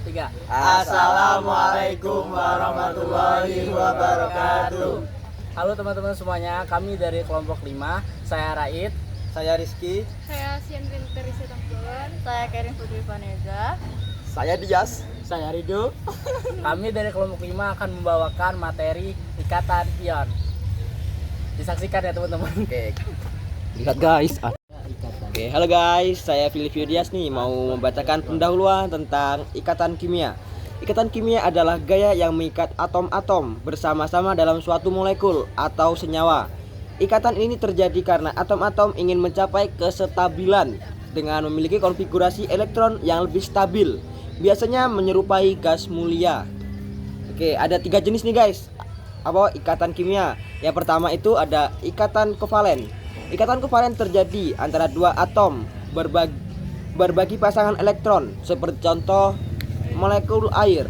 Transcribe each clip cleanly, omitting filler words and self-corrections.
tiga. Assalamualaikum warahmatullahi wabarakatuh. Halo teman-teman semuanya, kami dari kelompok 5. Saya Raid. Saya Rizky. Saya Sianrin Terisi Tangkulan. Saya Karin Putri Vanessa. Saya Dias. Saya Rido. Kami dari kelompok 5 akan membawakan materi ikatan ion. Disaksikan ya teman-teman. Oke. Lihat guys. Oke, halo guys. Saya Filipio Dias nih mau membacakan pendahuluan tentang ikatan kimia. Ikatan kimia adalah gaya yang mengikat atom-atom bersama-sama dalam suatu molekul atau senyawa. Ikatan ini terjadi karena atom-atom ingin mencapai kesetabilan dengan memiliki konfigurasi elektron yang lebih stabil, biasanya menyerupai gas mulia. Oke, ada 3 jenis nih guys. Apa ikatan kimia? Yang pertama itu ada ikatan kovalen. Ikatan kovalen terjadi antara 2 atom berbagi pasangan elektron, seperti contoh molekul air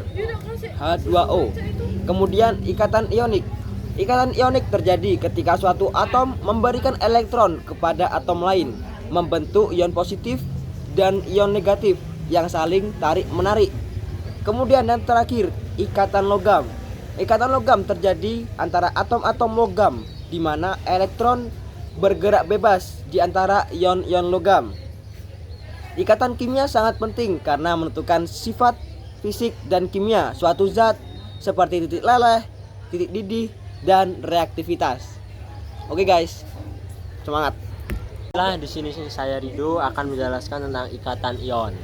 H2O. Kemudian ikatan ionik. Ikatan ionik terjadi ketika suatu atom memberikan elektron kepada atom lain, membentuk ion positif dan ion negatif yang saling tarik-menarik. Kemudian yang terakhir, ikatan logam. Ikatan logam terjadi antara atom-atom logam di mana elektron bergerak bebas di antara ion-ion logam. Ikatan kimia sangat penting karena menentukan sifat fisik dan kimia suatu zat seperti titik leleh, titik didih, dan reaktivitas. Oke guys, semangat. Di sini saya Rido akan menjelaskan tentang ikatan ion.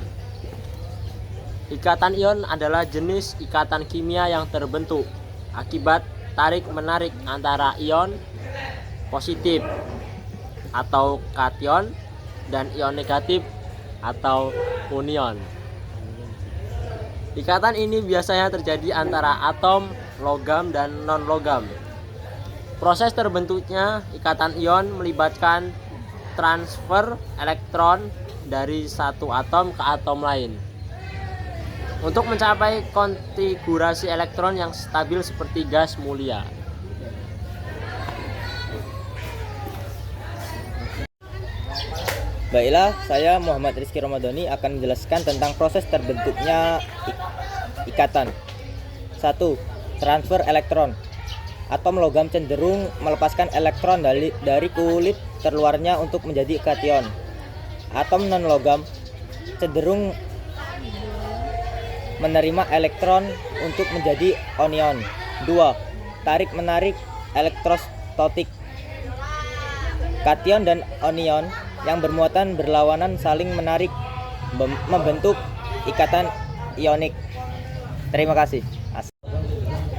Ikatan ion adalah jenis ikatan kimia yang terbentuk akibat tarik-menarik antara ion positif atau kation dan ion negatif atau anion. Ikatan ini biasanya terjadi antara atom logam dan non-logam. Proses terbentuknya ikatan ion melibatkan transfer elektron dari satu atom ke atom lain untuk mencapai konfigurasi elektron yang stabil seperti gas mulia. Baiklah, saya Muhammad Rizky Ramadhani akan menjelaskan tentang proses terbentuknya ikatan. 1. Transfer elektron. Atom logam cenderung melepaskan elektron dari kulit terluarnya untuk menjadi kation. Atom non-logam cenderung menerima elektron untuk menjadi anion. 2. Tarik-menarik elektrostatik. Kation dan anion yang bermuatan berlawanan saling menarik membentuk ikatan ionik. Terima kasih.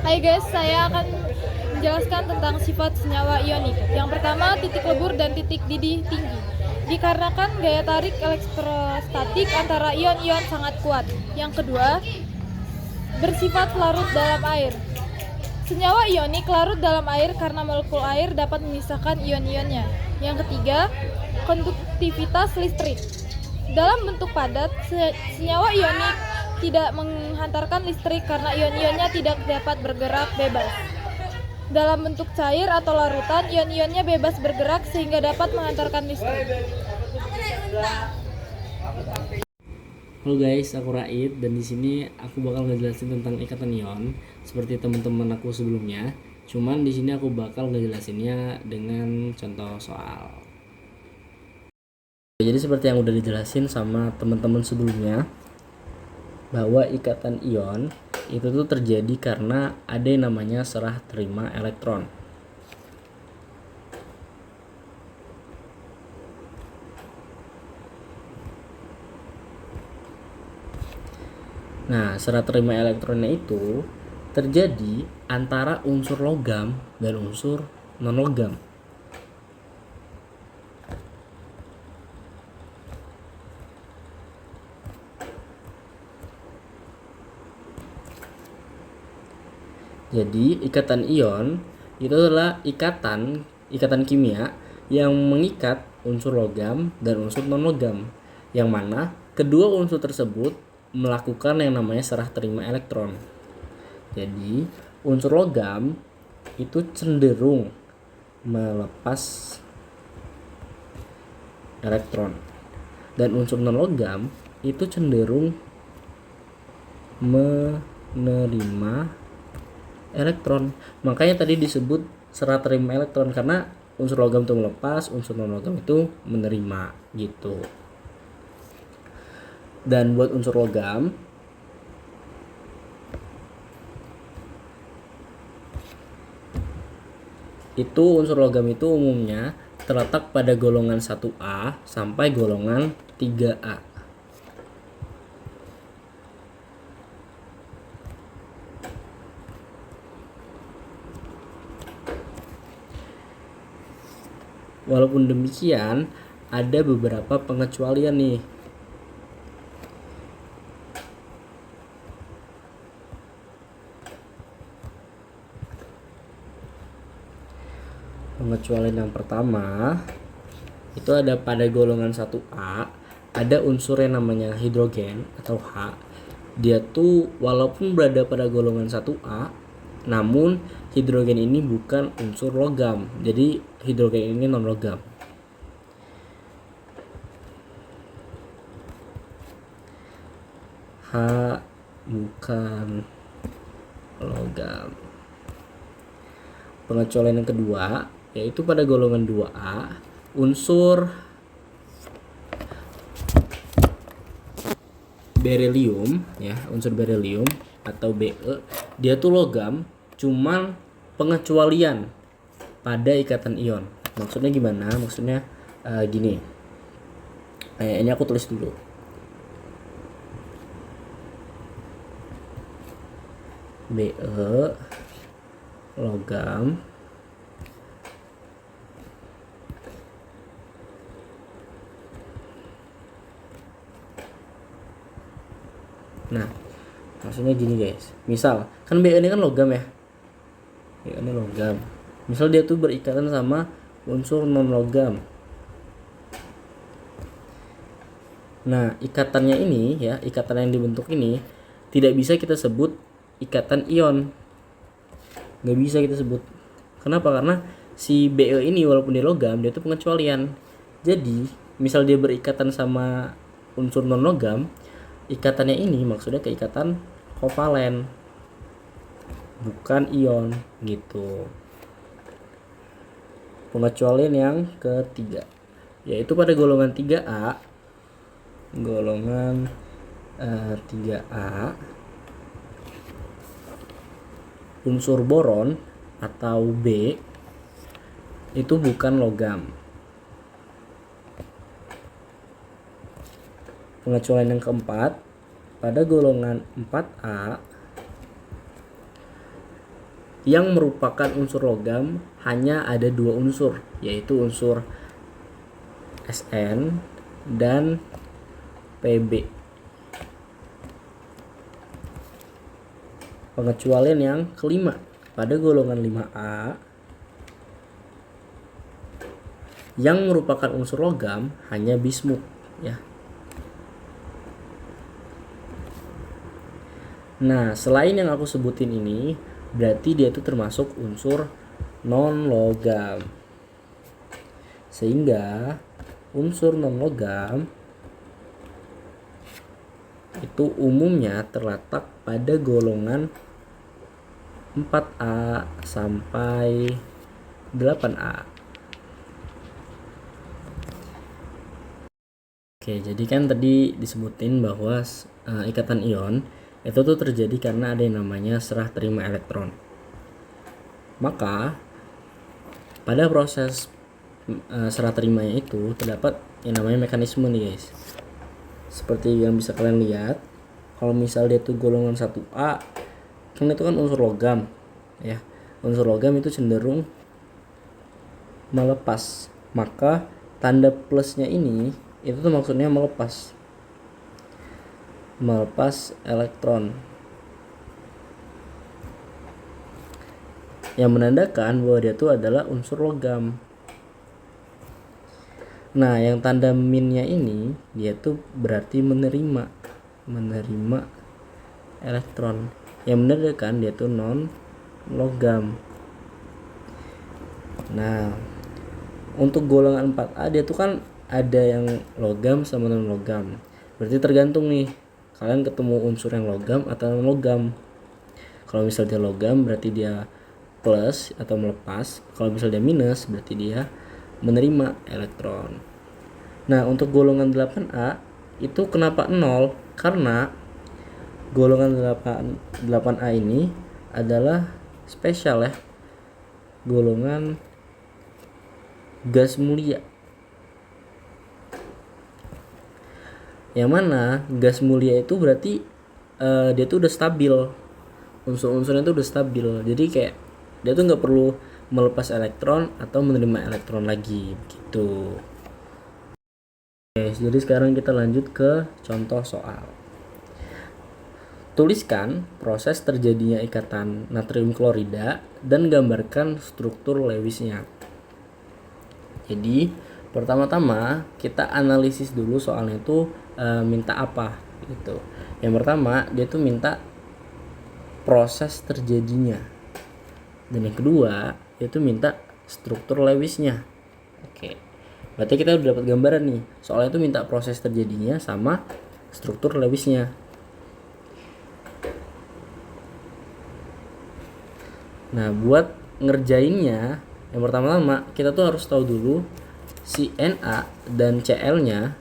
Hai guys, saya akan menjelaskan tentang sifat senyawa ionik. Yang pertama, titik lebur dan titik didih tinggi. Dikarenakan gaya tarik elektrostatik antara ion-ion sangat kuat. Yang kedua, bersifat larut dalam air. Senyawa ionik larut dalam air karena molekul air dapat memisahkan ion-ionnya. Yang ketiga, konduktivitas listrik. Dalam bentuk padat, senyawa ionik tidak menghantarkan listrik karena ion-ionnya tidak dapat bergerak bebas. Dalam bentuk cair atau larutan, ion-ionnya bebas bergerak sehingga dapat menghantarkan listrik. Halo guys, aku Raid dan di sini aku bakal ngejelasin tentang ikatan ion seperti teman-teman aku sebelumnya. Cuman di sini aku bakal ngejelasinnya dengan contoh soal. Jadi seperti yang udah dijelasin sama teman-teman sebelumnya, bahwa ikatan ion itu tuh terjadi karena ada yang namanya serah terima elektron. Nah, serah terima elektronnya itu terjadi antara unsur logam dan unsur non-logam. Jadi ikatan ion itu adalah ikatan kimia yang mengikat unsur logam dan unsur non-logam, yang mana kedua unsur tersebut melakukan yang namanya serah terima elektron. Jadi unsur logam itu cenderung melepas elektron dan unsur non-logam itu cenderung menerima elektron. Makanya tadi disebut serah terima elektron karena unsur logam itu melepas, unsur non logam itu menerima gitu. Dan buat unsur logam itu, unsur logam itu umumnya terletak pada golongan 1A sampai golongan 3A. Walaupun demikian, ada beberapa pengecualian nih. Pengecualian yang pertama itu ada pada golongan 1A, ada unsur yang namanya hidrogen atau H. Dia tuh walaupun berada pada golongan 1A, namun hidrogen ini bukan unsur logam. Jadi hidrogen ini non logam. H bukan logam. Pengecualian yang kedua yaitu pada golongan 2A, unsur berelium ya, unsur berelium atau Be, dia tuh logam, cuman pengecualian pada ikatan ion. Maksudnya gimana? Maksudnya gini. Ini aku tulis dulu. Be logam Nah, maksudnya gini guys. Misal, kan Be ini kan logam ya. Be ini logam. Misal dia tuh berikatan sama unsur non logam. Nah, ikatannya ini ya, ikatan yang dibentuk ini tidak bisa kita sebut ikatan ion. Nggak bisa kita sebut. Kenapa? Karena si Be ini walaupun dia logam, dia tuh pengecualian. Jadi, misal dia berikatan sama unsur non logam, ikatannya ini maksudnya keikatan kovalen, bukan ion gitu. Pengecualian yang ketiga yaitu pada golongan 3A. Golongan 3A, unsur boron atau B itu bukan logam. Pengecualian yang keempat, pada golongan 4A yang merupakan unsur logam hanya ada 2 unsur, yaitu unsur Sn dan Pb. Pengecualian yang kelima, pada golongan 5A yang merupakan unsur logam hanya bismut ya. Nah, selain yang aku sebutin ini, berarti dia itu termasuk unsur non logam. Sehingga unsur non logam itu umumnya terletak pada golongan 4A sampai 8A. Oke, jadi kan tadi disebutin bahwa ikatan ion itu tuh terjadi karena ada yang namanya serah terima elektron. Maka pada proses serah terimanya itu terdapat yang namanya mekanisme nih guys. Seperti yang bisa kalian lihat, kalau misal dia tuh golongan 1A, kan itu kan unsur logam ya. Unsur logam itu cenderung melepas. Maka tanda plusnya ini itu tuh maksudnya melepas elektron, yang menandakan bahwa dia itu adalah unsur logam. Nah, yang tanda minnya ini dia tuh berarti menerima elektron, yang menandakan dia tuh non logam. Nah, untuk golongan 4A dia tuh kan ada yang logam sama non logam. Berarti tergantung nih, kalian ketemu unsur yang logam atau non logam. Kalau misalnya dia logam berarti dia plus atau melepas, kalau misalnya dia minus berarti dia menerima elektron. Nah, untuk golongan 8A itu kenapa 0? Karena golongan 8A ini adalah spesial ya, golongan gas mulia. Yang mana gas mulia itu berarti dia tuh udah stabil, unsur-unsurnya tuh udah stabil, jadi kayak dia tuh nggak perlu melepas elektron atau menerima elektron lagi gitu. Oke, jadi sekarang kita lanjut ke contoh soal. Tuliskan proses terjadinya ikatan natrium klorida dan gambarkan struktur Lewisnya. Jadi pertama-tama kita analisis dulu soalnya itu minta apa gitu. Yang pertama dia tuh minta proses terjadinya, dan yang kedua dia tuh minta struktur Lewisnya. Oke, berarti kita udah dapat gambaran nih. Soalnya itu minta proses terjadinya sama struktur Lewisnya. Nah, buat ngerjainnya, yang pertama-tama kita tuh harus tahu dulu si Na dan Cl-nya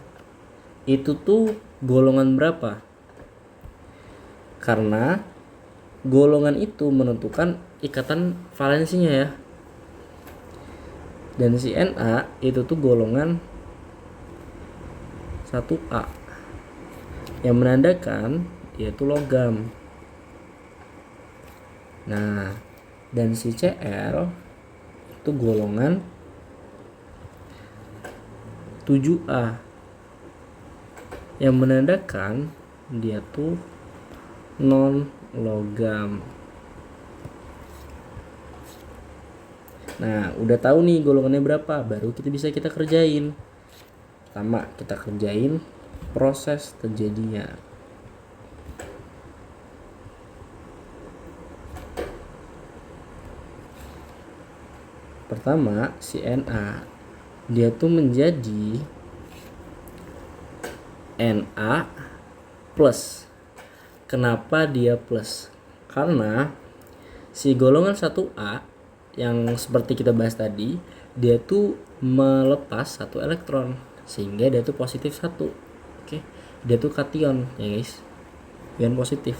itu tuh golongan berapa. Karena golongan itu menentukan ikatan valensinya ya. Dan si Na itu tuh golongan 1A yang menandakan yaitu logam. Nah, dan si Cl itu golongan 7A yang menandakan dia tuh non logam. Nah, udah tahu nih golongannya berapa, baru kita kerjain. Pertama, kita kerjain proses terjadinya. Pertama, si Na dia tuh menjadi Na plus. Kenapa dia plus? Karena si golongan 1A yang seperti kita bahas tadi, dia tuh melepas satu elektron sehingga dia tuh positif 1. Oke. Dia tuh kation ya guys. Ion positif.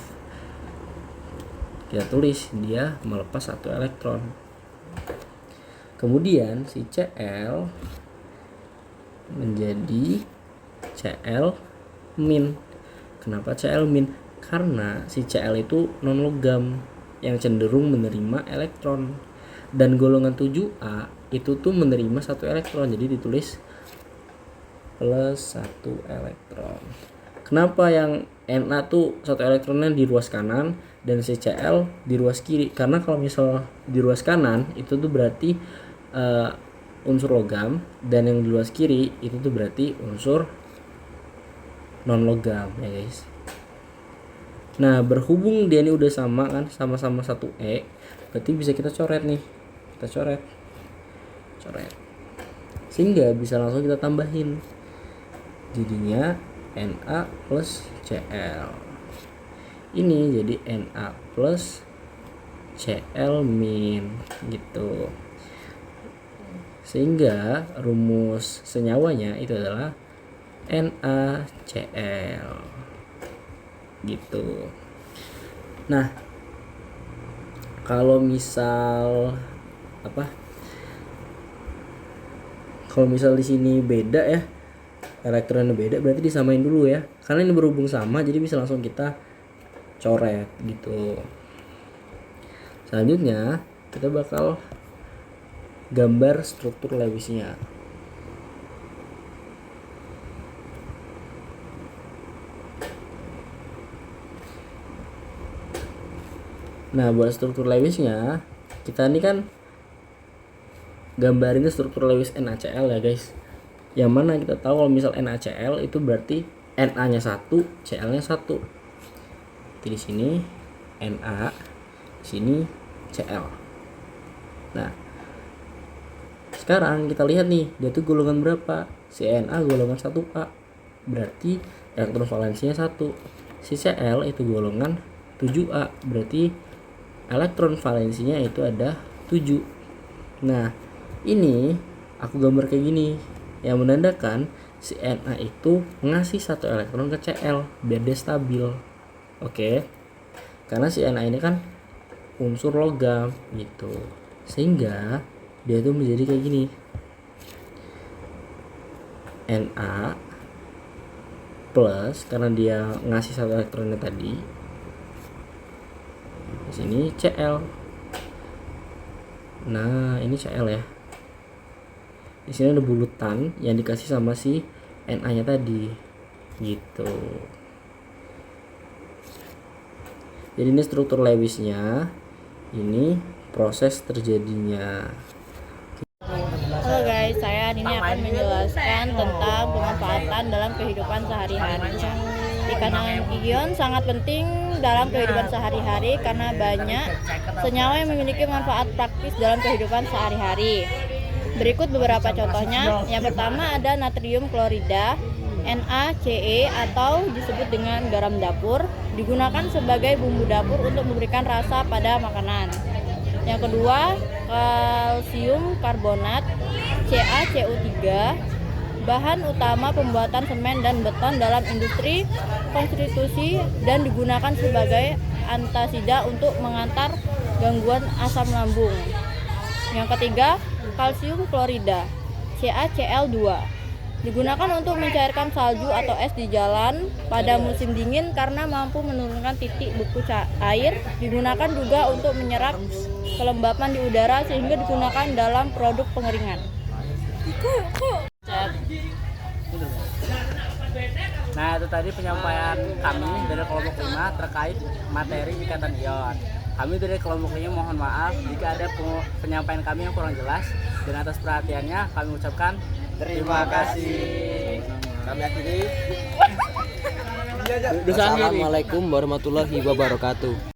Kita tulis dia melepas satu elektron. Kemudian si Cl menjadi Cl min. Kenapa Cl min? Karena si Cl itu non logam yang cenderung menerima elektron, dan golongan 7A itu tuh menerima satu elektron, jadi ditulis plus 1 elektron. Kenapa yang Na tuh satu elektronnya di ruas kanan dan si Cl di ruas kiri? Karena kalau misal di ruas kanan itu tuh berarti unsur logam, dan yang di ruas kiri itu tuh berarti unsur non logam ya guys. Nah, berhubung dia ini udah sama kan, sama-sama 1E, berarti bisa kita coret nih. Kita coret. Sehingga bisa langsung kita tambahin. Jadinya Na plus Cl. Ini jadi Na plus Cl min gitu. Sehingga rumus senyawanya itu adalah NaCl gitu. Nah, kalau misal di sini beda ya, elektronnya beda, berarti disamain dulu ya. Karena ini berhubung sama, jadi bisa langsung kita coret gitu. Selanjutnya kita bakal gambar struktur Lewisnya. Nah, buat struktur Lewisnya, kita ini kan gambarin struktur Lewis NaCl ya guys. Yang mana kita tahu kalau misal NaCl itu berarti Na-nya 1, Cl-nya 1. Jadi di sini Na, di sini Cl. Nah, sekarang kita lihat nih, dia tuh golongan berapa? Si Na golongan 1A. Berarti elektron valensinya 1. si Cl itu golongan 7A, berarti elektron valensinya itu ada 7. Nah, ini aku gambar kayak gini, yang menandakan si Na itu ngasih 1 elektron ke Cl biar dia stabil. Oke. Karena si Na ini kan unsur logam gitu. Sehingga dia tuh menjadi kayak gini. Na plus karena dia ngasih 1 elektronnya tadi. Di sini Cl. Nah, ini Cl ya. Di sini ada bulutan yang dikasih sama si Na-nya tadi. Gitu. Jadi ini struktur Lewisnya. Ini proses terjadinya. Halo guys, saya ini akan menjelaskan tentang pemanfaatan dalam kehidupan sehari-hari. Ikatan ion sangat penting dalam kehidupan sehari-hari karena banyak senyawa yang memiliki manfaat praktis dalam kehidupan sehari-hari. Berikut beberapa contohnya. Yang pertama ada natrium klorida, NaCe atau disebut dengan garam dapur, digunakan sebagai bumbu dapur untuk memberikan rasa pada makanan. Yang kedua, kalsium karbonat, CaCO3, bahan utama pembuatan semen dan beton dalam industri konstruksi dan digunakan sebagai antasida untuk mengantar gangguan asam lambung. Yang ketiga, kalsium klorida, CaCl2, digunakan untuk mencairkan salju atau es di jalan pada musim dingin karena mampu menurunkan titik beku air. Digunakan juga untuk menyerap kelembapan di udara sehingga digunakan dalam produk pengeringan. Nah, itu tadi penyampaian kami dari kelompok 5 terkait materi ikatan ion. Kami dari kelompok 5 mohon maaf jika ada penyampaian kami yang kurang jelas, dan atas perhatiannya kami ucapkan terima kasih. Kami akhiri. Assalamualaikum Assalamualaikum warahmatullahi wabarakatuh.